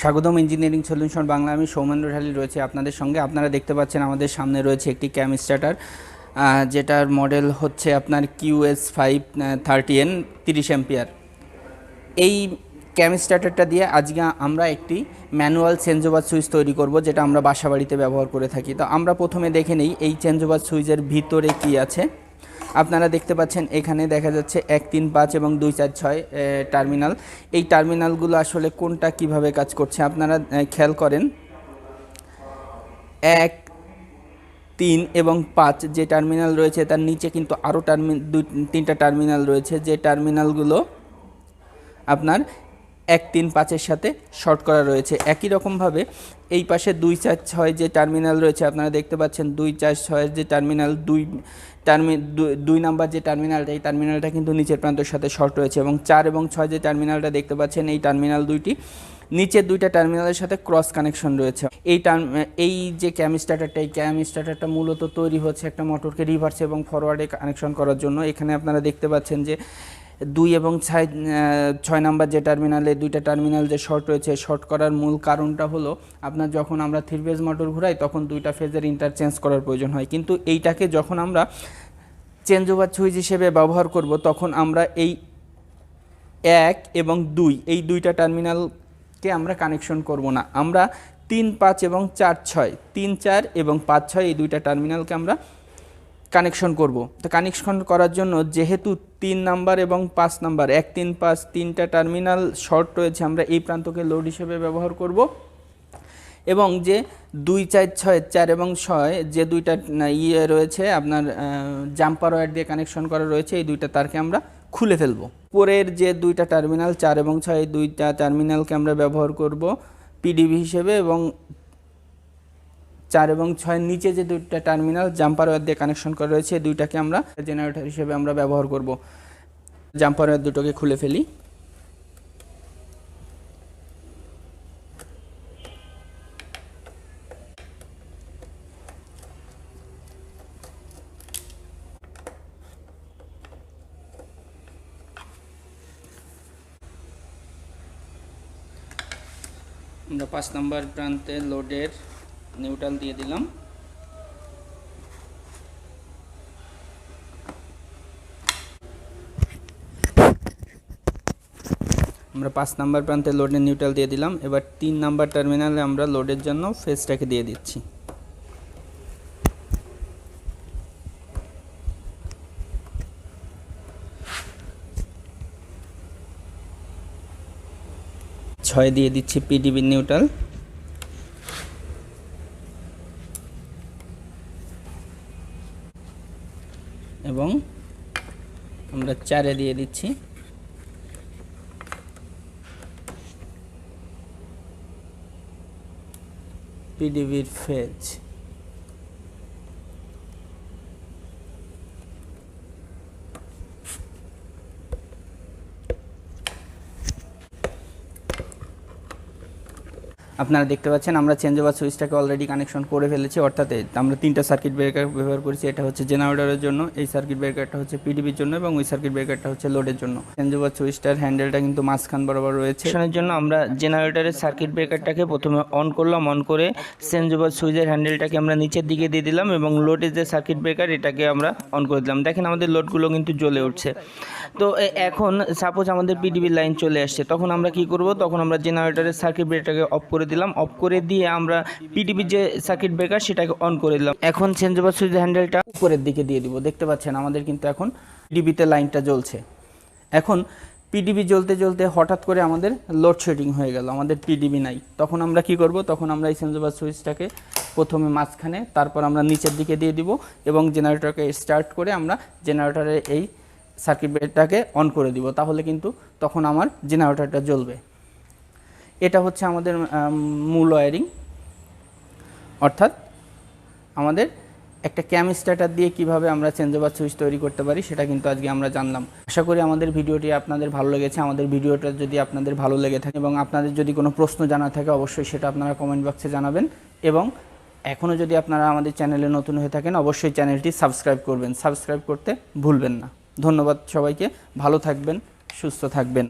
স্বাগতম engineering solution Bangla. আমি সৌমেন্দ্র ঢালি রয়েছে আপনাদের সঙ্গে। আপনারা দেখতে পাচ্ছেন আমাদের সামনে রয়েছে একটি ক্যাম স্টার্টার, যেটার মডেল হচ্ছে আপনার QS530N 30 এম্পিয়ার। এই ক্যাম স্টার্টারটা দিয়ে আজকে আমরা একটি ম্যানুয়াল চেঞ্জওভার সুইচ তৈরি করব, যেটা আমরা বাসা বাড়িতে ব্যবহার করে থাকি। তো আমরা প্রথমে দেখে নেই এই চেঞ্জওভার সুইচের ভিতরে কি আছে। আপনারা দেখতে পাচ্ছেন এখানে দেখা যাচ্ছে 1, 3, 5 এবং 2, 4, 6 টার্মিনাল। এই টার্মিনালগুলো আসলে কোনটা কিভাবে কাজ করছে আপনারা খেয়াল করেন। 1, 3 এবং 5 যে টার্মিনাল রয়েছে তার নিচে কিন্তু আরও 2-3টা টার্মিনাল রয়েছে, যে টার্মিনালগুলো আপনার 1, 3, 5-এর সাথে শর্ট করা রয়েছে। একই রকমভাবে এই পাশে 2, 4, 6 যে টার্মিনাল রয়েছে আপনারা দেখতে পাচ্ছেন 2, 4, 6 যে টার্মিনাল, 2 নাম্বার যে টার্মিনালটা, এই টার্মিনালটা কিন্তু নিচের প্রান্তের সাথে শর্ট রয়েছে। এবং 4 এবং 6 যে টার্মিনালটা দেখতে পাচ্ছেন, এই টার্মিনাল দুইটি নিচের 2টা টার্মিনালের সাথে ক্রস কানেকশন রয়েছে। এই যে ক্যাম স্টার্টারটা মূলত তৈরি হচ্ছে একটা মোটরকে রিভার্স এবং ফরওয়ার্ডে কানেকশন করার জন্য। এখানে আপনারা দেখতে পাচ্ছেন যে 2 এবং 6 নাম্বার যে টার্মিনালে 2টা টার্মিনাল যে শর্ট রয়েছে, শর্ট করার মূল কারণটা হলো আপনার যখন আমরা 3 ফেজ মোটর ঘুরাই তখন 2টা ফেজের ইন্টারচেঞ্জ করার প্রয়োজন হয়। কিন্তু এইটাকে যখন আমরা চেঞ্জ ওভার সুইচ হিসেবে ব্যবহার করব, তখন আমরা এই 1 এবং 2 এই 2টা টার্মিনালকে আমরা কানেকশন করব না। আমরা 3, 5 এবং 4, 6 3, 4 এবং 5, 6 এই 2টা টার্মিনালকে আমরা কানেকশন করব। তো কানেকশন করার জন্য যেহেতু 3 নাম্বার এবং 5 নাম্বার 1, 3, 5 3টা টার্মিনাল শর্ট রয়েছে, আমরা এই প্রান্তকে লোড হিসেবে ব্যবহার করব। এবং যে 2, 4, 6 4 এবং 6 যে 2টা রয়েছে আপনার জাম্পার ওয়্যার দিয়ে কানেকশন করা রয়েছে, এই 2টা তারকে আমরা খুলে ফেলব। পরের যে 2টা টার্মিনাল 4 এবং 6 এই 2টা টার্মিনালকে আমরা ব্যবহার করব পিডিবি হিসেবে। এবং 4 এবং 6 নিচে যে 2টা টার্মিনাল জাম্পার ওয়্যার দিয়ে কানেকশন করা রয়েছে, এই 2টাকে আমরা জেনারেটর হিসেবে আমরা ব্যবহার করব। জাম্পার ওয়্যার দুটোকে খুলে ফেলি। আমরা 5 নাম্বার প্রান্তে লোডের নিউট্রাল দিয়ে দিলাম। আমরা 5 নাম্বার প্রান্তে লোডের নিউট্রাল দিয়ে দিলাম। এবার 3 নাম্বার টার্মিনালে আমরা লোডের জন্য ফেজটাকে দিয়ে দিচ্ছি। ছয় দিয়ে দিচ্ছি পিডিবি নিউট্রাল। এবং আমরা 4-এ দিয়ে দিচ্ছি পিডিবির ফেজ। আপনারা দেখতে পাচ্ছেন আমরা চেঞ্জ ওভার সুইচটাকে অলরেডি কানেকশন করে ফেলেছি, অর্থাৎ আমরা 3টা সার্কিট ব্রেকার ব্যবহার করেছি। এটা হচ্ছে জেনারেটরের জন্য, এই সার্কিট ব্রেকারটা হচ্ছে পিডিবির জন্য এবং ওই সার্কিট ব্রেকারটা হচ্ছে লোডের জন্য। চেঞ্জ ওভার সুইচটার হ্যান্ডেলটা কিন্তু মাঝখান বরাবর রয়েছে। এর জন্য আমরা জেনারেটরের সার্কিট ব্রেকারটাকে প্রথমে অন করলাম, অন করে চেঞ্জ ওভার সুইচের হ্যান্ডেলটাকে আমরা নিচের দিকে দিয়ে দিলাম এবং লোডের যে সার্কিট ব্রেকার এটাকে আমরা অন করে দিলাম। দেখেন আমাদের লোডগুলো কিন্তু জ্বলে উঠছে। তো এখন সাপোজ আমাদের পিডিবির লাইন চলে আসছে, তখন আমরা কি করব, তখন আমরা জেনারেটরের সার্কিট ব্রেকারটাকে অফ করে দিলাম। অফ করে দিয়ে আমরা পিডিবির যে সার্কিট ব্রেকার সেটাকে অন করে দিলাম। এখন চেঞ্জ ওভার সুইচের হ্যান্ডেলটা উপরের দিকে দিয়ে দিব। দেখতে পাচ্ছেন আমাদের কিন্তু এখন পিডিবিতে লাইনটা জ্বলছে। এখন পিডিবি জ্বলতে জ্বলতে হঠাৎ করে আমাদের লোডশেডিং হয়ে গেল, আমাদের পিডিবি নাই। তখন আমরা কি করব, তখন আমরা এই চেঞ্জ ওভার সুইচটাকে প্রথমে মাঝখানে, তারপর আমরা নিচের দিকে দিয়ে দিব এবং জেনারেটরকে স্টার্ট করে আমরা জেনারেটরের এই সার্কিট ব্রেকারটাকে অন করে দিব। তাহলে কিন্তু তখন আমার জেনারেটরটা জ্বলবে। এটা হচ্ছে আমাদের মূল ওয়্যারিং, অর্থাৎ আমাদের একটা ক্যাম স্টার্টার দিয়ে কিভাবে আমরা চেঞ্জ ওভার সুইচ তৈরি করতে পারি সেটা কিন্তু আজকে আমরা জানলাম। আশা করি আমাদের ভিডিওটি আপনাদের ভালো লেগেছে। আমাদের ভিডিওটা যদি আপনাদের ভালো লেগে থাকে এবং আপনাদের যদি কোনো প্রশ্ন জানা থাকে অবশ্যই সেটা আপনারা কমেন্ট বক্সে জানাবেন। এবং এখনও যদি আপনারা আমাদের চ্যানেলে নতুন হয়ে থাকেন অবশ্যই চ্যানেলটি সাবস্ক্রাইব করবেন, সাবস্ক্রাইব করতে ভুলবেন না। ধন্যবাদ সবাইকে, ভালো থাকবেন, সুস্থ থাকবেন।